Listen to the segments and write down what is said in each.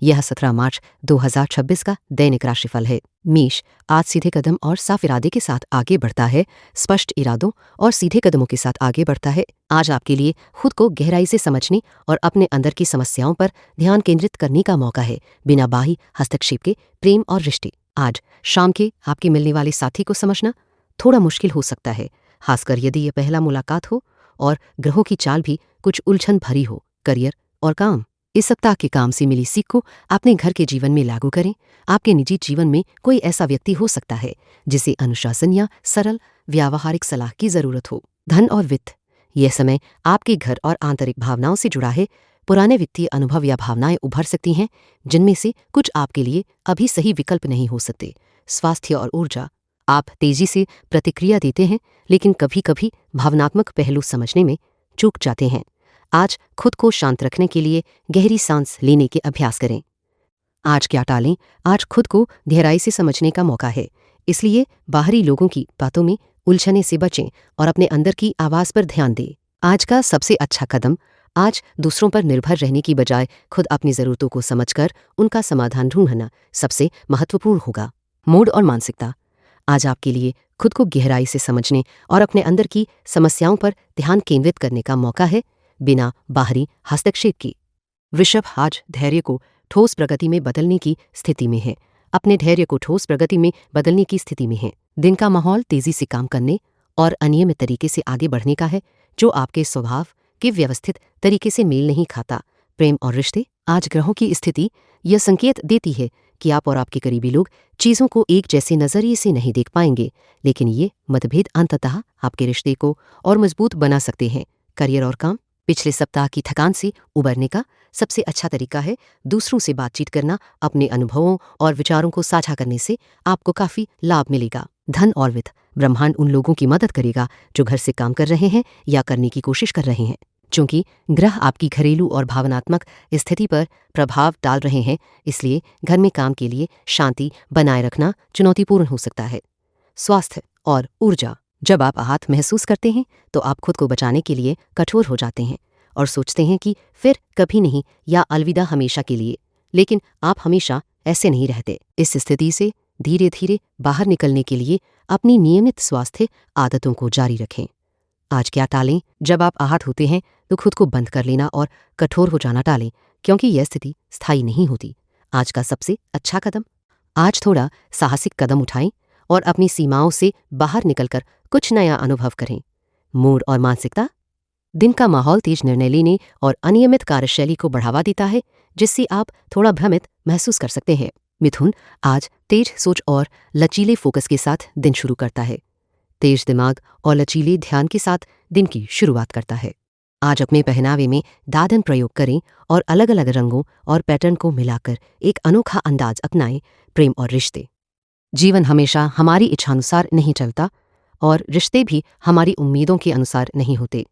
यह 17 मार्च 2026 का दैनिक राशिफल है। मेष, आज सीधे कदम और साफ इरादे के साथ आगे बढ़ता है। स्पष्ट इरादों और सीधे कदमों के साथ आगे बढ़ता है। आज आपके लिए खुद को गहराई से समझने और अपने अंदर की समस्याओं पर ध्यान केंद्रित करने का मौका है, बिना बाहरी हस्तक्षेप के। प्रेम और रिश्ते, आज शाम के आपके मिलने वाले साथी को समझना थोड़ा मुश्किल हो सकता है, खासकर यदि यह पहला मुलाकात हो और ग्रहों की चाल भी कुछ उलझन भरी हो। करियर और काम, इस सप्ताह के काम से मिली सीख को अपने घर के जीवन में लागू करें। आपके निजी जीवन में कोई ऐसा व्यक्ति हो सकता है जिसे अनुशासन या सरल व्यावहारिक सलाह की जरूरत हो। धन और वित्त, यह समय आपके घर और आंतरिक भावनाओं से जुड़ा है। पुराने वित्तीय अनुभव या भावनाएं उभर सकती हैं, जिनमें से कुछ आपके लिए अभी सही विकल्प नहीं हो सकते। स्वास्थ्य और ऊर्जा, आप तेजी से प्रतिक्रिया देते हैं, लेकिन कभी कभी भावनात्मक पहलू समझने में चूक जाते हैं। आज खुद को शांत रखने के लिए गहरी सांस लेने के अभ्यास करें। आज क्या टालें? आज खुद को गहराई से समझने का मौका है, इसलिए बाहरी लोगों की बातों में उलझने से बचें और अपने अंदर की आवाज़ पर ध्यान दें। आज का सबसे अच्छा कदम, आज दूसरों पर निर्भर रहने की बजाय खुद अपनी ज़रूरतों को समझकर उनका समाधान ढूंढना सबसे महत्वपूर्ण होगा। मूड और मानसिकता, आज आपके लिए खुद को गहराई से समझने और अपने अंदर की समस्याओं पर ध्यान केंद्रित करने का मौका है, बिना बाहरी हस्तक्षेप की। वृषभ, आज धैर्य को ठोस प्रगति में बदलने की स्थिति में है। अपने धैर्य को ठोस प्रगति में बदलने की स्थिति में है। दिन का माहौल तेजी से काम करने और अनियमित तरीके से आगे बढ़ने का है, जो आपके स्वभाव के व्यवस्थित तरीके से मेल नहीं खाता। प्रेम और रिश्ते, आज ग्रहों की स्थिति यह संकेत देती है कि आप और आपके करीबी लोग चीज़ों को एक जैसे नजरिए से नहीं देख पाएंगे, लेकिन ये मतभेद अंततः आपके रिश्ते को और मजबूत बना सकते हैं। करियर और काम, पिछले सप्ताह की थकान से उबरने का सबसे अच्छा तरीका है दूसरों से बातचीत करना। अपने अनुभवों और विचारों को साझा करने से आपको काफ़ी लाभ मिलेगा। धन और वित्त, ब्रह्मांड उन लोगों की मदद करेगा जो घर से काम कर रहे हैं या करने की कोशिश कर रहे हैं। चूंकि ग्रह आपकी घरेलू और भावनात्मक स्थिति पर प्रभाव डाल रहे हैं, इसलिए घर में काम के लिए शांति बनाए रखना चुनौतीपूर्ण हो सकता है। स्वास्थ्य और ऊर्जा, जब आप आहत महसूस करते हैं तो आप खुद को बचाने के लिए कठोर हो जाते हैं और सोचते हैं कि फिर कभी नहीं या अलविदा हमेशा के लिए, लेकिन आप हमेशा ऐसे नहीं रहते। इस स्थिति से धीरे धीरे बाहर निकलने के लिए अपनी नियमित स्वास्थ्य आदतों को जारी रखें। आज क्या टालें? जब आप आहत होते हैं तो खुद को बंद कर लेना और कठोर हो जाना टालें, क्योंकि यह स्थिति स्थायी नहीं होती। आज का सबसे अच्छा कदम, आज थोड़ा साहसिक कदम उठाएं और अपनी सीमाओं से बाहर निकलकर कुछ नया अनुभव करें। मूड और मानसिकता, दिन का माहौल तेज निर्णय लेने और अनियमित कार्यशैली को बढ़ावा देता है, जिससे आप थोड़ा भ्रमित महसूस कर सकते हैं। मिथुन, आज तेज सोच और लचीले फोकस के साथ दिन शुरू करता है। तेज दिमाग और लचीले ध्यान के साथ दिन की शुरुआत करता है। आज अपने पहनावे में दादन प्रयोग करें और अलग अलग रंगों और पैटर्न को मिलाकर एक अनोखा अंदाज अपनाएं। प्रेम और रिश्ते, जीवन हमेशा हमारी इच्छानुसार नहीं चलता और रिश्ते भी हमारी उम्मीदों के अनुसार नहीं होते।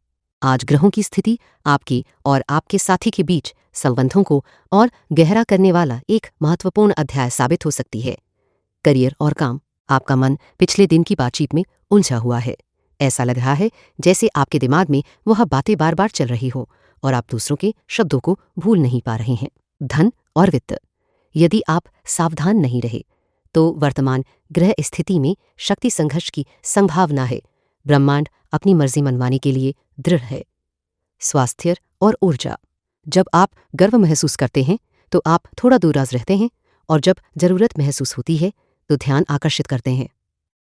आज ग्रहों की स्थिति आपकी और आपके साथी के बीच संबंधों को और गहरा करने वाला एक महत्वपूर्ण अध्याय साबित हो सकती है। करियर और काम, आपका मन पिछले दिन की बातचीत में उलझा हुआ है। ऐसा लग रहा है जैसे आपके दिमाग में वह बातें बार बार चल रही हो और आप दूसरों के शब्दों को भूल नहीं पा रहे हैं। धन और वित्त, यदि आप सावधान नहीं रहे तो वर्तमान ग्रह स्थिति में शक्ति संघर्ष की संभावना है। ब्रह्मांड अपनी मर्जी मनवाने के लिए दृढ़ है। स्वास्थ्य और ऊर्जा, जब आप गर्व महसूस करते हैं तो आप थोड़ा दूराज रहते हैं और जब जरूरत महसूस होती है तो ध्यान आकर्षित करते हैं।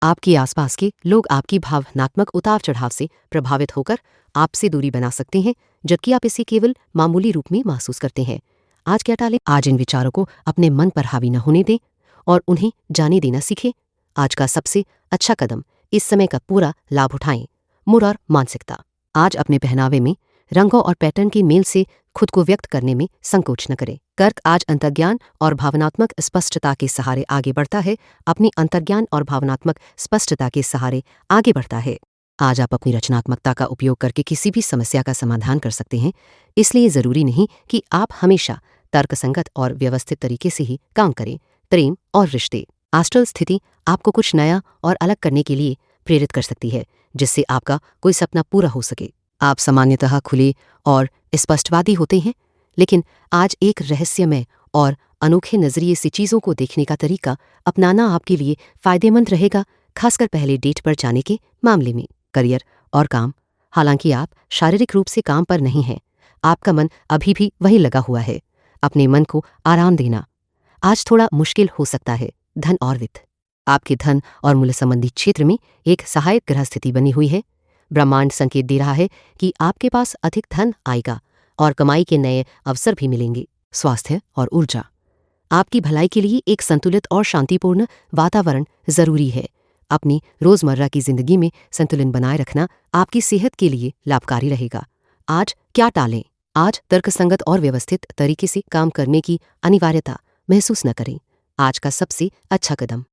आपके आसपास के लोग आपकी भावनात्मक उतार चढ़ाव से प्रभावित होकर आपसे दूरी बना सकते हैं, जबकि आप इसे केवल मामूली रूप में महसूस करते हैं। आज क्या टालें? आज इन विचारों को अपने मन पर हावी न होने दें और उन्हें जाने देना सीखें। आज का सबसे अच्छा कदम, इस समय का पूरा लाभ उठाएं। मूड और मानसिकता, आज अपने पहनावे में रंगों और पैटर्न के मेल से खुद को व्यक्त करने में संकोच न करें। कर्क, आज अंतर्ज्ञान और भावनात्मक स्पष्टता के सहारे आगे बढ़ता है। अपनी अंतर्ज्ञान और भावनात्मक स्पष्टता के सहारे आगे बढ़ता है। आज आप अपनी रचनात्मकता का उपयोग करके किसी भी समस्या का समाधान कर सकते हैं, इसलिए ज़रूरी नहीं कि आप हमेशा तर्कसंगत और व्यवस्थित तरीके से ही काम करें। प्रेम और रिश्ते, एस्ट्रल स्थिति आपको कुछ नया और अलग करने के लिए प्रेरित कर सकती है, जिससे आपका कोई सपना पूरा हो सके। आप सामान्यतः खुले और स्पष्टवादी होते हैं, लेकिन आज एक रहस्यमय और अनोखे नजरिए से चीज़ों को देखने का तरीका अपनाना आपके लिए फायदेमंद रहेगा, खासकर पहले डेट पर जाने के मामले में। करियर और काम। हालांकि आप शारीरिक रूप से काम पर नहीं हैं, आपका मन अभी भी वही लगा हुआ है। अपने मन को आराम देना आज थोड़ा मुश्किल हो सकता है। धन और वित्त। आपके धन और मूल्य संबंधी क्षेत्र में एक सहायक ग्रह स्थिति बनी हुई है। ब्रह्मांड संकेत दे रहा है कि आपके पास अधिक धन आएगा और कमाई के नए अवसर भी मिलेंगे। स्वास्थ्य और ऊर्जा। आपकी भलाई के लिए एक संतुलित और शांतिपूर्ण वातावरण जरूरी है। अपनी रोजमर्रा की जिंदगी में संतुलन बनाए रखना आपकी सेहत के लिए लाभकारी रहेगा। आज क्या टालें? आज तर्कसंगत और व्यवस्थित तरीके से काम करने की अनिवार्यता महसूस न करें। आज का सबसे अच्छा कदम।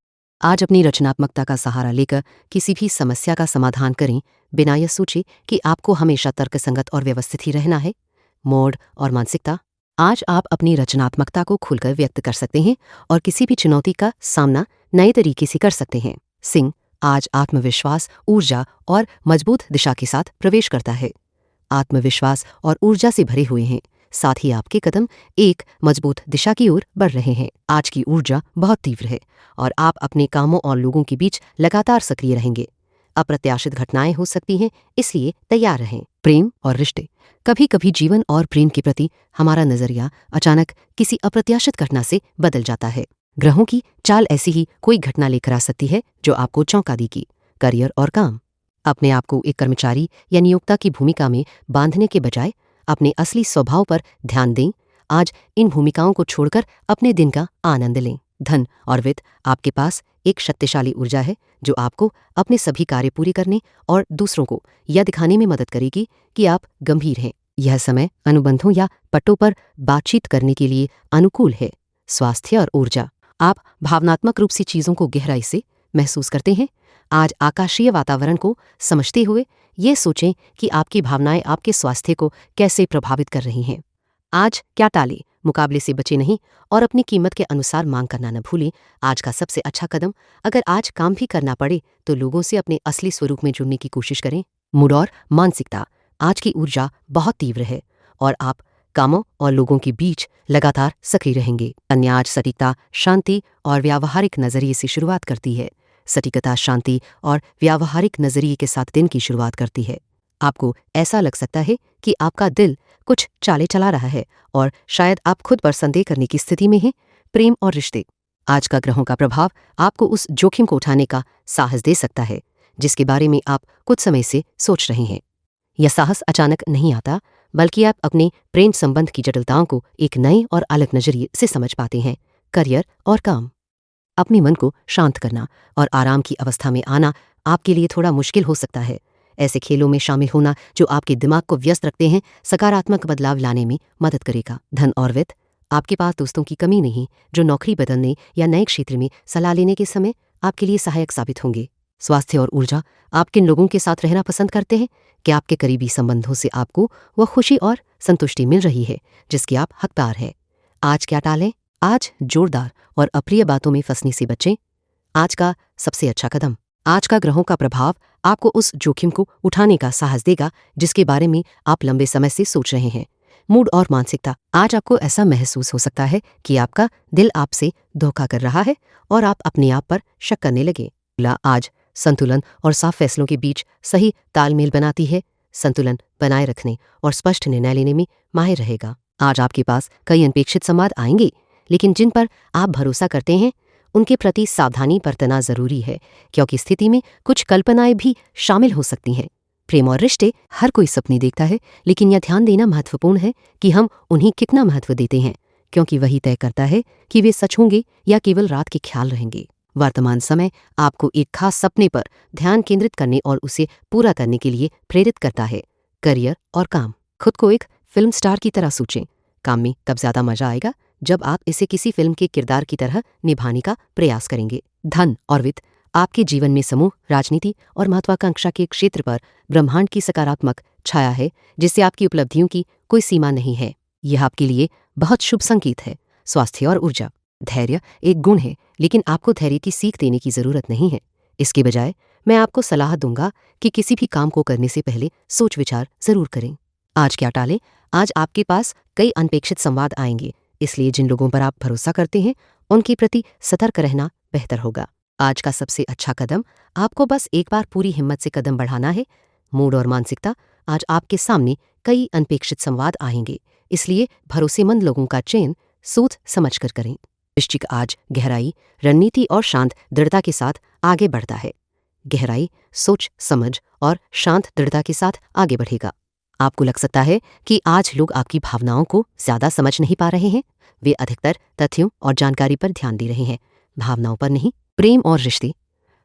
आज अपनी रचनात्मकता का सहारा लेकर किसी भी समस्या का समाधान करें, बिना यह सोचे कि आपको हमेशा तर्कसंगत और व्यवस्थित ही रहना है। मोड और मानसिकता। आज आप अपनी रचनात्मकता को खुलकर व्यक्त कर सकते हैं और किसी भी चुनौती का सामना नए तरीके से कर सकते हैं। सिंह, आज आत्मविश्वास, ऊर्जा और मजबूत दिशा के साथ प्रवेश करता है। आत्मविश्वास और ऊर्जा से भरे हुए हैं, साथ ही आपके कदम एक मजबूत दिशा की ओर बढ़ रहे हैं। आज की ऊर्जा बहुत तीव्र है और आप अपने कामों और लोगों के बीच लगातार सक्रिय रहेंगे। अप्रत्याशित घटनाएं हो सकती हैं, इसलिए तैयार रहें। प्रेम और रिश्ते। कभी कभी जीवन और प्रेम के प्रति हमारा नजरिया अचानक किसी अप्रत्याशित घटना से बदल जाता है। ग्रहों की चाल ऐसी ही कोई घटना लेकर आ सकती है जो आपको चौंका देगी। करियर और काम। अपने आप को एक कर्मचारी या नियोक्ता की भूमिका में बांधने के बजाय अपने असली स्वभाव पर ध्यान दें। आज इन भूमिकाओं को छोड़कर अपने दिन का आनंद लें। धन और वित्त। आपके पास एक शक्तिशाली ऊर्जा है जो आपको अपने सभी कार्य पूरे करने और दूसरों को यह दिखाने में मदद करेगी कि आप गंभीर हैं। यह समय अनुबंधों या पट्टों पर बातचीत करने के लिए अनुकूल है। स्वास्थ्य और ऊर्जा। आप भावनात्मक रूप से चीज़ों को गहराई से महसूस करते हैं। आज आकाशीय वातावरण को समझते हुए ये सोचें कि आपकी भावनाएं आपके स्वास्थ्य को कैसे प्रभावित कर रही हैं। आज क्या टालें? मुकाबले से बचे नहीं और अपनी कीमत के अनुसार मांग करना न भूलें। आज का सबसे अच्छा कदम, अगर आज काम भी करना पड़े तो लोगों से अपने असली स्वरूप में जुड़ने की कोशिश करें। मूड और मानसिकता। आज की ऊर्जा बहुत तीव्र है और आप कामों और लोगों के बीच लगातार सक्रिय रहेंगे। कन्या आज सटीकता, शांति और व्यावहारिक नजरिए से शुरुआत करती है। सटीकता, शांति और व्यावहारिक नजरिए के साथ दिन की शुरुआत करती है। आपको ऐसा लग सकता है कि आपका दिल कुछ चाले चला रहा है और शायद आप खुद पर संदेह करने की स्थिति में हैं। प्रेम और रिश्ते। आज का ग्रहों का प्रभाव आपको उस जोखिम को उठाने का साहस दे सकता है जिसके बारे में आप कुछ समय से सोच रहे हैं। यह साहस अचानक नहीं आता, बल्कि आप अपने प्रेम संबंध की जटिलताओं को एक नए और अलग नजरिए से समझ पाते हैं। करियर और काम। अपने मन को शांत करना और आराम की अवस्था में आना आपके लिए थोड़ा मुश्किल हो सकता है। ऐसे खेलों में शामिल होना जो आपके दिमाग को व्यस्त रखते हैं, सकारात्मक बदलाव लाने में मदद करेगा। धन और वित्त। आपके पास दोस्तों की कमी नहीं जो नौकरी बदलने या नए क्षेत्र में सलाह लेने के समय आपके लिए सहायक साबित होंगे। स्वास्थ्य और ऊर्जा। आप किन लोगों के साथ रहना पसंद करते हैं? क्या आपके करीबी संबंधों से आपको वह खुशी और संतुष्टि मिल रही है जिसकी आप हकदार हैं? आज क्या टालें? आज जोरदार और अप्रिय बातों में फंसने से बचें। आज का सबसे अच्छा कदम। आज का ग्रहों का प्रभाव आपको उस जोखिम को उठाने का साहस देगा जिसके बारे में आप लंबे समय से सोच रहे हैं। मूड और मानसिकता। आज आपको ऐसा महसूस हो सकता है कि आपका दिल आपसे धोखा कर रहा है और आप अपने आप पर शक करने लगे। आज संतुलन और साफ फैसलों के बीच सही तालमेल बनाती है। संतुलन बनाए रखने और स्पष्ट निर्णय लेने में माहिर रहेगा। आज आपके पास कई अनपेक्षित संवाद आएंगे, लेकिन जिन पर आप भरोसा करते हैं उनके प्रति सावधानी बरतना जरूरी है, क्योंकि स्थिति में कुछ कल्पनाएं भी शामिल हो सकती हैं। प्रेम और रिश्ते। हर कोई सपने देखता है, लेकिन यह ध्यान देना महत्वपूर्ण है कि हम उन्हें कितना महत्व देते हैं, क्योंकि वही तय करता है कि वे सच होंगे या केवल रात के ख्याल रहेंगे। वर्तमान समय आपको एक खास सपने पर ध्यान केंद्रित करने और उसे पूरा करने के लिए प्रेरित करता है। करियर और काम। खुद को एक फिल्म स्टार की तरह सोचें। काम में तब ज्यादा मजा आएगा जब आप इसे किसी फिल्म के किरदार की तरह निभाने का प्रयास करेंगे। धन और वित्त। आपके जीवन में समूह, राजनीति और महत्वाकांक्षा के क्षेत्र पर ब्रह्मांड की सकारात्मक छाया है, जिससे आपकी उपलब्धियों की कोई सीमा नहीं है। यह आपके लिए बहुत शुभ संकेत है। स्वास्थ्य और ऊर्जा। धैर्य एक गुण है, लेकिन आपको धैर्य की सीख देने की जरूरत नहीं है। इसके बजाय मैं आपको सलाह दूंगा कि किसी भी काम को करने से पहले सोच विचार जरूर करें। आज क्या टालें? आज आपके पास कई अनपेक्षित संवाद आएंगे, इसलिए जिन लोगों पर आप भरोसा करते हैं उनके प्रति सतर्क रहना बेहतर होगा। आज का सबसे अच्छा कदम, आपको बस एक बार पूरी हिम्मत से कदम बढ़ाना है। मूड और मानसिकता, आज आपके सामने कई अनपेक्षित संवाद आएंगे, इसलिए भरोसेमंद लोगों का चयन सोच समझ कर करें। वृश्चिक आज गहराई, रणनीति और शांत दृढ़ता के साथ आगे बढ़ता है। गहराई, सोच समझ और शांत दृढ़ता के साथ आगे बढ़ेगा। आपको लग सकता है कि आज लोग आपकी भावनाओं को ज्यादा समझ नहीं पा रहे हैं। वे अधिकतर तथ्यों और जानकारी पर ध्यान दे रहे हैं, भावनाओं पर नहीं। प्रेम और रिश्ते,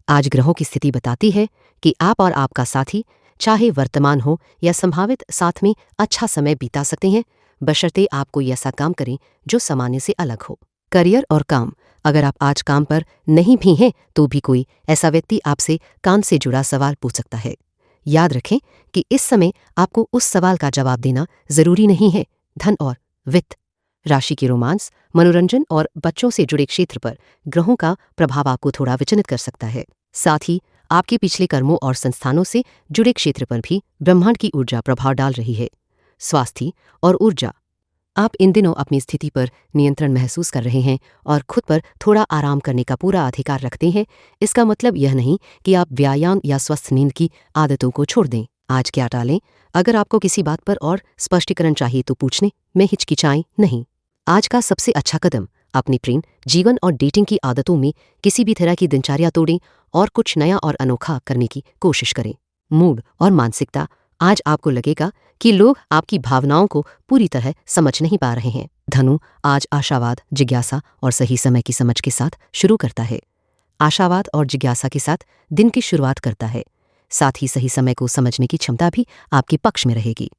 आज ग्रहों की स्थिति बताती है कि आप और आपका साथी, चाहे वर्तमान हो या संभावित साथ में, अच्छा समय बिता सकते हैं, बशर्ते आप कोई ऐसा काम करें जो सामान्य से अलग हो। करियर और काम, अगर आप आज काम पर नहीं भी हैं तो भी कोई ऐसा व्यक्ति आपसे काम से जुड़ा सवाल पूछ सकता है। याद रखें कि इस समय आपको उस सवाल का जवाब देना जरूरी नहीं है। धन और वित्त, राशि के रोमांस, मनोरंजन और बच्चों से जुड़े क्षेत्र पर ग्रहों का प्रभाव आपको थोड़ा विचलित कर सकता है। साथ ही आपके पिछले कर्मों और संस्थानों से जुड़े क्षेत्र पर भी ब्रह्मांड की ऊर्जा प्रभाव डाल रही है। स्वास्थ्य और ऊर्जा, आप इन दिनों अपनी स्थिति पर नियंत्रण महसूस कर रहे हैं और खुद पर थोड़ा आराम करने का पूरा अधिकार रखते हैं। इसका मतलब यह नहीं कि आप व्यायाम या स्वस्थ नींद की आदतों को छोड़ दें। आज क्या टालें? अगर आपको किसी बात पर और स्पष्टीकरण चाहिए तो पूछने में हिचकिचाएं नहीं। आज का सबसे अच्छा कदम, अपने प्रेम जीवन और डेटिंग की आदतों में किसी भी तरह की दिनचर्या तोड़ें और कुछ नया और अनोखा करने की कोशिश करें। मूड और मानसिकता, आज आपको लगेगा कि लोग आपकी भावनाओं को पूरी तरह समझ नहीं पा रहे हैं। धनु आज आशावाद, जिज्ञासा और सही समय की समझ के साथ शुरू करता है। आशावाद और जिज्ञासा के साथ दिन की शुरुआत करता है। साथ ही सही समय को समझने की क्षमता भी आपके पक्ष में रहेगी।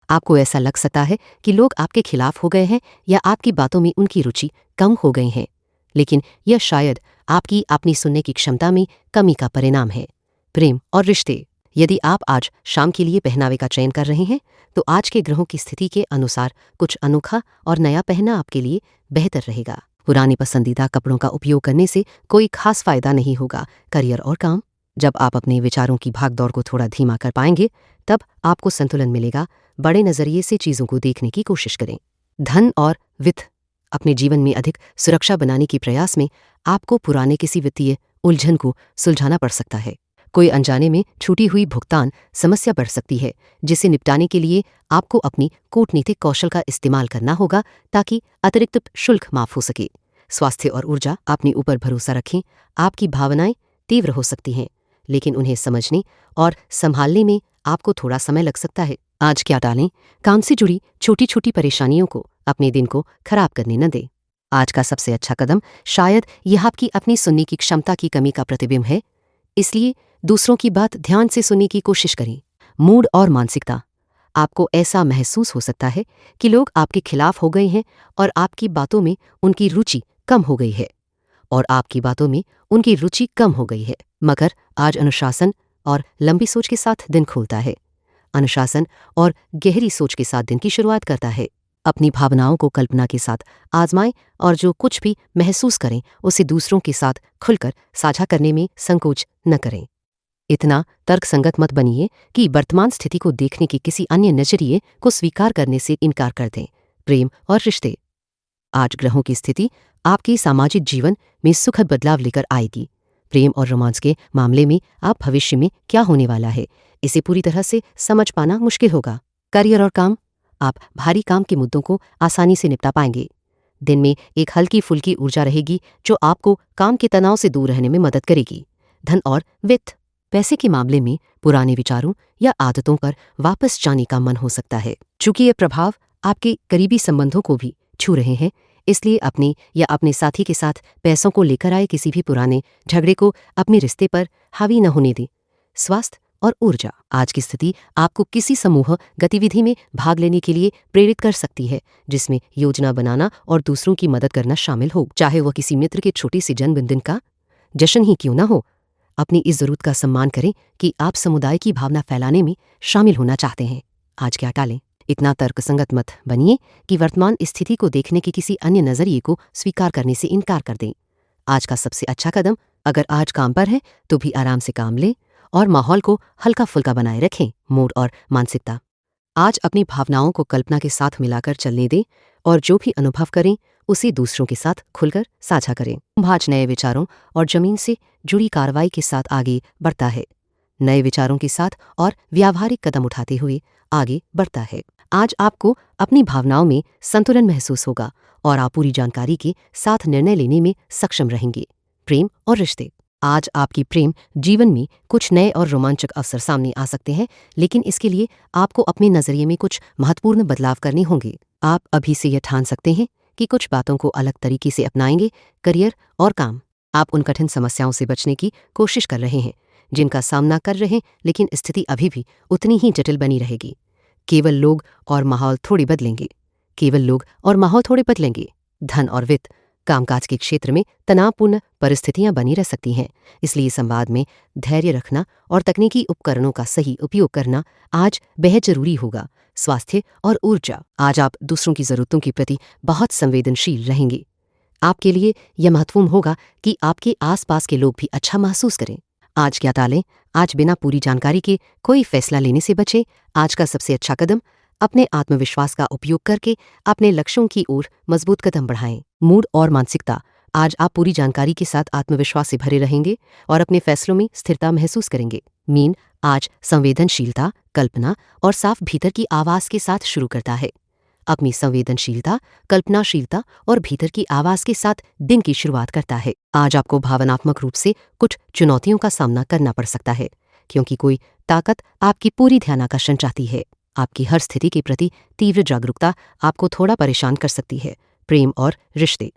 आपको ऐसा लग सकता है कि लोग आपके खिलाफ हो गए हैं या आपकी बातों में उनकी रुचि कम हो गई है, लेकिन यह शायद आपकी अपनी सुनने की क्षमता में कमी का परिणाम है। प्रेम और रिश्ते, यदि आप आज शाम के लिए पहनावे का चयन कर रहे हैं तो आज के ग्रहों की स्थिति के अनुसार कुछ अनोखा और नया पहनना आपके लिए बेहतर रहेगा। पुराने पसंदीदा कपड़ों का उपयोग करने से कोई खास फायदा नहीं होगा। करियर और काम, जब आप अपने विचारों की भागदौड़ को थोड़ा धीमा कर पाएंगे तब आपको संतुलन मिलेगा। बड़े नजरिए से चीजों को देखने की कोशिश करें। धन और वित्त, अपने जीवन में अधिक सुरक्षा बनाने के प्रयास में आपको पुराने किसी वित्तीय उलझन को सुलझाना पड़ सकता है। कोई अनजाने में छूटी हुई भुगतान समस्या बढ़ सकती है, जिसे निपटाने के लिए आपको अपनी कूटनीतिक कौशल का इस्तेमाल करना होगा ताकि अतिरिक्त शुल्क माफ हो सके। स्वास्थ्य और ऊर्जा, अपने ऊपर भरोसा रखें। आपकी भावनाएं तीव्र हो सकती हैं, लेकिन उन्हें समझने और संभालने में आपको थोड़ा समय लग सकता है। आज क्या टालें? काम से जुड़ी छोटी छोटी परेशानियों को अपने दिन को खराब करने न दें। आज का सबसे अच्छा कदम, शायद यह आपकी अपनी सुनने की क्षमता की कमी का प्रतिबिंब है, इसलिए दूसरों की बात ध्यान से सुनने की कोशिश करें। मूड और मानसिकता, आपको ऐसा महसूस हो सकता है कि लोग आपके खिलाफ हो गए हैं और आपकी बातों में उनकी रुचि कम हो गई है मगर आज अनुशासन और लंबी सोच के साथ दिन खोलता है। अनुशासन और गहरी सोच के साथ दिन की शुरुआत करता है। अपनी भावनाओं को कल्पना के साथ आजमाएं और जो कुछ भी महसूस करें उसे दूसरों के साथ खुलकर साझा करने में संकोच न करें। इतना तर्कसंगत मत बनिए कि वर्तमान स्थिति को देखने के किसी अन्य नजरिए को स्वीकार करने से इनकार कर दें। प्रेम और रिश्ते, आज ग्रहों की स्थिति आपके सामाजिक जीवन में सुखद बदलाव लेकर आएगी। प्रेम और रोमांस के मामले में आप भविष्य में क्या होने वाला है इसे पूरी तरह से समझ पाना मुश्किल होगा। करियर और काम, आप भारी काम के मुद्दों को आसानी से निपटा पाएंगे। दिन में एक हल्की फुल्की ऊर्जा रहेगी जो आपको काम के तनाव से दूर रहने में मदद करेगी। धन और वित्त, पैसे के मामले में पुराने विचारों या आदतों पर वापस जाने का मन हो सकता है। चूंकि ये प्रभाव आपके करीबी संबंधों को भी छू रहे हैं, इसलिए अपने या अपने साथी के साथ पैसों को लेकर आए किसी भी पुराने झगड़े को अपने रिश्ते पर हावी न होने दें। स्वास्थ्य और ऊर्जा, आज की स्थिति आपको किसी समूह गतिविधि में भाग लेने के लिए प्रेरित कर सकती है जिसमें योजना बनाना और दूसरों की मदद करना शामिल हो, चाहे वह किसी मित्र के छोटे से जन्मदिन का जश्न ही क्यों न हो। अपनी इस जरूरत का सम्मान करें कि आप समुदाय की भावना फैलाने में शामिल होना चाहते हैं। आज क्या टालें? इतना तर्कसंगत मत बनिए कि वर्तमान स्थिति को देखने के किसी अन्य नजरिए को स्वीकार करने से इनकार कर दें। आज का सबसे अच्छा कदम, अगर आज काम पर है तो भी आराम से काम लें और माहौल को हल्का फुल्का बनाए रखें। मूड और मानसिकता, आज अपनी भावनाओं को कल्पना के साथ मिलाकर चलने दें और जो भी अनुभव करें उसे दूसरों के साथ खुलकर साझा करें। कुंभ आज नए विचारों और जमीन से जुड़ी कार्रवाई के साथ आगे बढ़ता है। नए विचारों के साथ और व्यावहारिक कदम उठाते हुए आगे बढ़ता है। आज आपको अपनी भावनाओं में संतुलन महसूस होगा और आप पूरी जानकारी के साथ निर्णय लेने में सक्षम रहेंगे। प्रेम और रिश्ते। आज आपकी प्रेम जीवन में कुछ नए और रोमांचक अवसर सामने आ सकते हैं, लेकिन इसके लिए आपको अपने नजरिए में कुछ महत्वपूर्ण बदलाव करने होंगे। आप अभी से यह ठान सकते हैं कि कुछ बातों को अलग तरीके से अपनाएंगे। करियर और काम। आप उन कठिन समस्याओं से बचने की कोशिश कर रहे हैं जिनका सामना कर रहे हैं, लेकिन स्थिति अभी भी उतनी ही जटिल बनी रहेगी। केवल लोग और माहौल थोड़े बदलेंगे। केवल लोग और माहौल थोड़े बदलेंगे। धन और वित्त। कामकाज के क्षेत्र में तनावपूर्ण परिस्थितियां बनी रह सकती हैं, इसलिए संवाद में धैर्य रखना और तकनीकी उपकरणों का सही उपयोग करना आज बेहद जरूरी होगा। स्वास्थ्य और ऊर्जा। आज आप दूसरों की जरूरतों के प्रति बहुत संवेदनशील रहेंगे। आपके लिए यह महत्वपूर्ण होगा कि आपके आसपास के लोग भी अच्छा महसूस करें। आज क्या टालें? आज बिना पूरी जानकारी के कोई फैसला लेने से बचें। आज का सबसे अच्छा कदम अपने आत्मविश्वास का उपयोग करके अपने लक्ष्यों की ओर मजबूत कदम बढ़ाएं। मूड और मानसिकता। आज आप पूरी जानकारी के साथ आत्मविश्वास से भरे रहेंगे और अपने फैसलों में स्थिरता महसूस करेंगे। मीन आज संवेदनशीलता, कल्पना और साफ भीतर की आवाज के साथ शुरू करता है। अपनी संवेदनशीलता, कल्पनाशीलता और भीतर की आवाज के साथ दिन की शुरुआत करता है। आज आपको भावनात्मक रूप से कुछ चुनौतियों का सामना करना पड़ सकता है, क्योंकि कोई ताकत आपकी पूरी ध्यानाकर्षण चाहती है। आपकी हर स्थिति के प्रति तीव्र जागरूकता आपको थोड़ा परेशान कर सकती है। प्रेम और रिश्ते।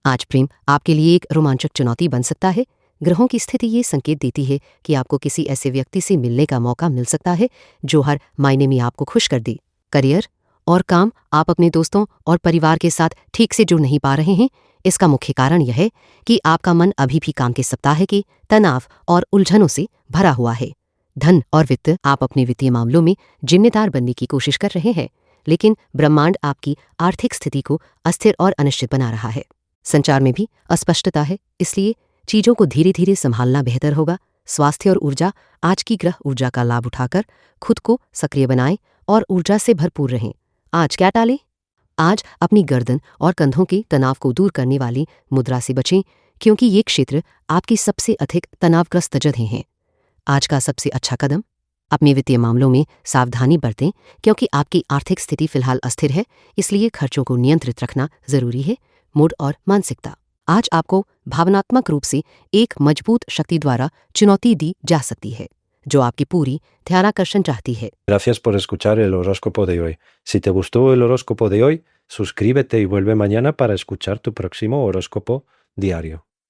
आज प्रेम आपके लिए एक रोमांचक चुनौती बन सकता है। ग्रहों की स्थिति ये संकेत देती है कि आपको किसी ऐसे व्यक्ति से मिलने का मौका मिल सकता है जो हर मायने में आपको खुश कर दे। करियर और काम। आप अपने दोस्तों और परिवार के साथ ठीक से जुड़ नहीं पा रहे हैं। इसका मुख्य कारण यह है कि आपका मन अभी भी काम के सप्ताह के तनाव और उलझनों से भरा हुआ है। धन और वित्त। आप अपने वित्तीय मामलों में जिम्मेदार बनने की कोशिश कर रहे हैं, लेकिन ब्रह्मांड आपकी आर्थिक स्थिति को अस्थिर और अनिश्चित बना रहा है। संचार में भी अस्पष्टता है, इसलिए चीजों को धीरे धीरे संभालना बेहतर होगा। स्वास्थ्य और ऊर्जा। आज की ग्रह ऊर्जा का लाभ उठाकर खुद को सक्रिय बनाएं और ऊर्जा से भरपूर रहें। आज क्या टालें? आज अपनी गर्दन और कंधों के तनाव को दूर करने वाली मुद्रा से बचें, क्योंकि ये क्षेत्र आपकी सबसे अधिक तनावग्रस्त जगह हैं। आज का सबसे अच्छा कदम अपने वित्तीय मामलों में सावधानी बरतें, क्योंकि आपकी आर्थिक स्थिति फिलहाल अस्थिर है, इसलिए खर्चों को नियंत्रित रखना जरूरी है। मूड और मानसिकता। आज आपको भावनात्मक रूप से एक मजबूत शक्ति द्वारा चुनौती दी जा सकती है, जो आपकी पूरी ध्यानाकर्षण चाहती है। Gracias por escuchar el horóscopo de hoy. Si te gustó el horóscopo de hoy, suscríbete y vuelve mañana para escuchar tu próximo horóscopo diario.